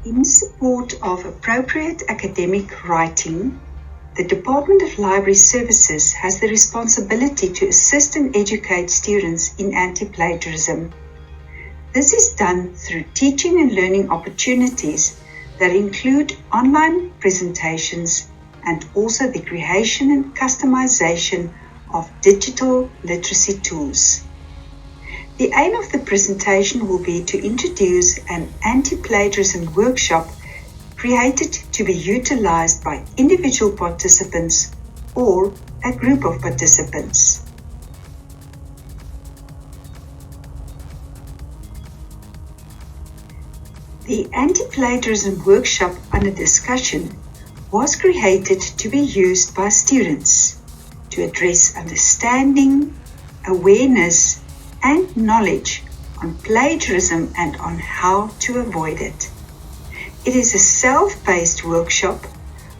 In support of appropriate academic writing, the Department of Library Services has the responsibility to assist and educate students in anti-plagiarism. This is done through teaching and learning opportunities that include online presentations and also the creation and customization of digital literacy tools. The aim of the presentation will be to introduce an anti-plagiarism workshop created to be utilized by individual participants or a group of participants. The anti-plagiarism workshop under discussion was created to be used by students to address understanding, awareness, and knowledge on plagiarism and on how to avoid it. It is a self-paced workshop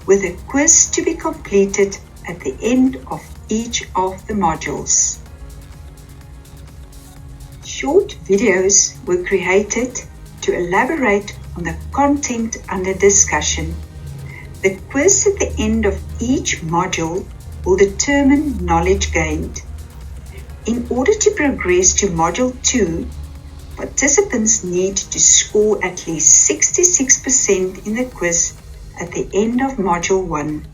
with a quiz to be completed at the end of each of the modules. Short videos were created to elaborate on the content under discussion. The quiz at the end of each module will determine knowledge gained. In order to progress to Module 2, participants need to score at least 66% in the quiz at the end of Module 1.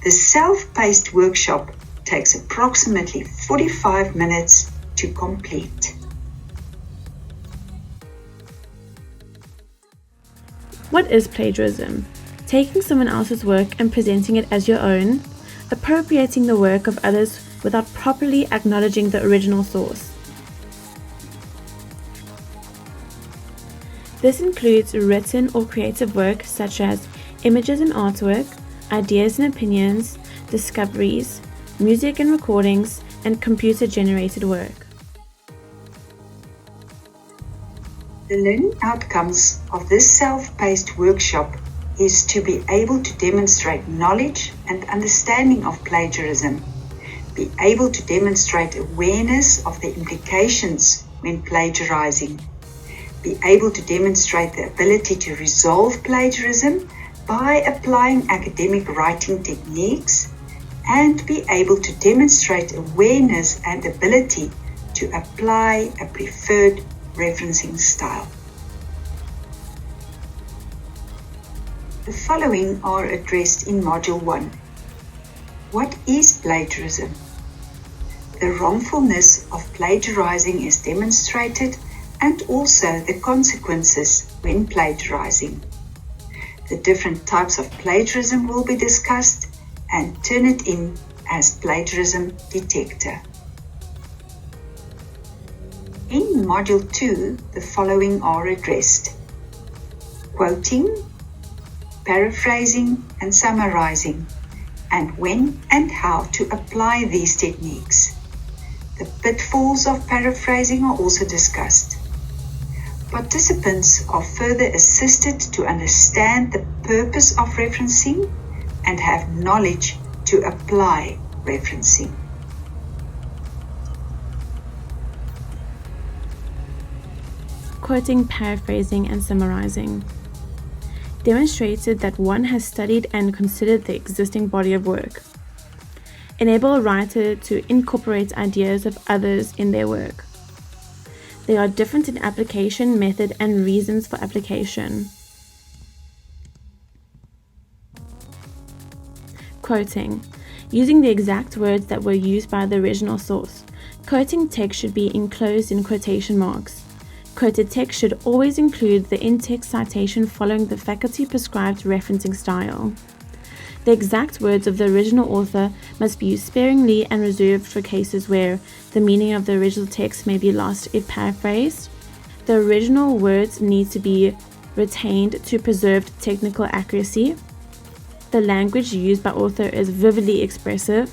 The self-paced workshop takes approximately 45 minutes to complete. What is plagiarism? Taking someone else's work and presenting it as your own, appropriating the work of others without properly acknowledging the original source. This includes written or creative work such as images and artwork, ideas and opinions, discoveries, music and recordings, and computer-generated work. The learning outcomes of this self-paced workshop is to be able to demonstrate knowledge and understanding of plagiarism, be able to demonstrate awareness of the implications when plagiarizing, be able to demonstrate the ability to resolve plagiarism by applying academic writing techniques, and be able to demonstrate awareness and ability to apply a preferred referencing style. The following are addressed in Module 1. What is plagiarism? The wrongfulness of plagiarizing is demonstrated and also the consequences when plagiarizing. The different types of plagiarism will be discussed and Turnitin as plagiarism detector. In Module 2, the following are addressed: quoting, paraphrasing and summarizing, and when and how to apply these techniques. The pitfalls of paraphrasing are also discussed. Participants are further assisted to understand the purpose of referencing and have knowledge to apply referencing. Quoting, paraphrasing, and summarizing. Demonstrated that one has studied and considered the existing body of work. Enable a writer to incorporate ideas of others in their work. They are different in application, method, and reasons for application. Quoting. Using the exact words that were used by the original source. Quoting text should be enclosed in quotation marks. Quoted text should always include the in-text citation following the faculty-prescribed referencing style. The exact words of the original author must be used sparingly and reserved for cases where the meaning of the original text may be lost if paraphrased. The original words need to be retained to preserve technical accuracy. The language used by author is vividly expressive.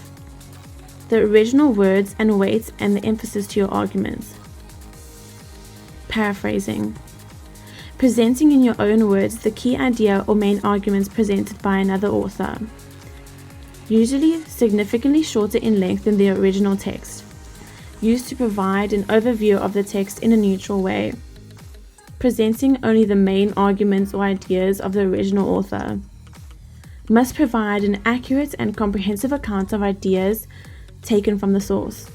The original words and weight and the emphasis to your arguments. Paraphrasing. Presenting in your own words the key idea or main arguments presented by another author. Usually significantly shorter in length than the original text. Used to provide an overview of the text in a neutral way. presenting only the main arguments or ideas of the original author. Must provide an accurate and comprehensive account of ideas taken from the source.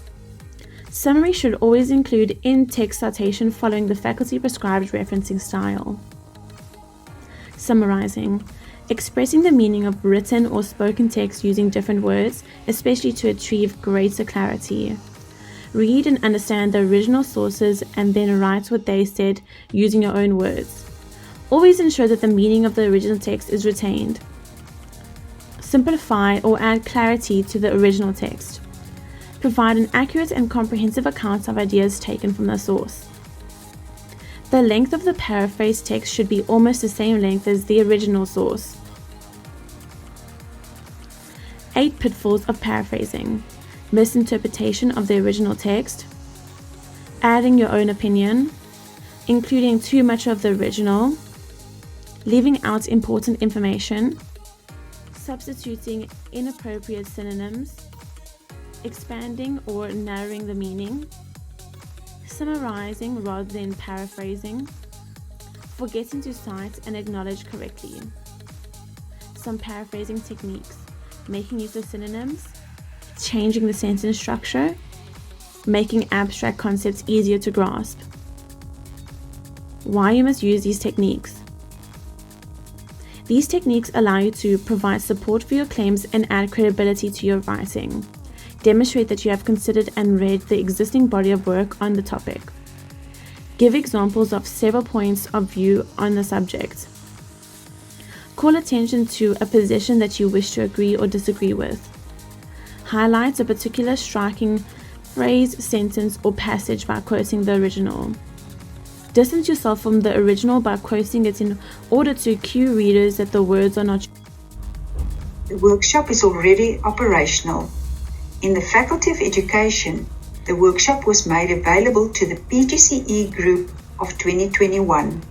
Summary should always include in-text citation following the faculty-prescribed referencing style. Summarizing. Expressing the meaning of written or spoken text using different words, especially to achieve greater clarity. Read and understand the original sources and then write what they said using your own words. Always ensure that the meaning of the original text is retained. Simplify or add clarity to the original text. Provide an accurate and comprehensive account of ideas taken from the source. The length of the paraphrased text should be almost the same length as the original source. 8 pitfalls of paraphrasing. Misinterpretation of the original text. Adding your own opinion. Including too much of the original. Leaving out important information. Substituting inappropriate synonyms. Expanding or narrowing the meaning. Summarizing rather than paraphrasing. Forgetting to cite and acknowledge correctly. Some paraphrasing techniques: making use of synonyms, changing the sentence structure, making abstract concepts easier to grasp. Why you must use these techniques. These techniques allow you to provide support for your claims and add credibility to your writing. Demonstrate that you have considered and read the existing body of work on the topic. Give examples of several points of view on the subject. Call attention to a position that you wish to agree or disagree with. Highlight a particular striking phrase, sentence, or passage by quoting the original. Distance yourself from the original by quoting it in order to cue readers that the words are not. The workshop is already operational. In the Faculty of Education, the workshop was made available to the PGCE group of 2021.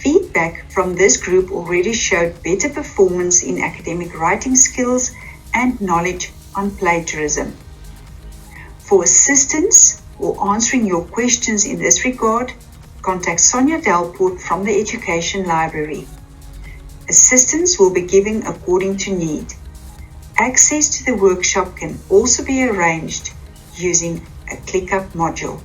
Feedback from this group already showed better performance in academic writing skills and knowledge on plagiarism. For assistance or answering your questions in this regard, contact Sonia Delport from the Education Library. Assistance will be given according to need. Access to the workshop can also be arranged using a ClickUp module.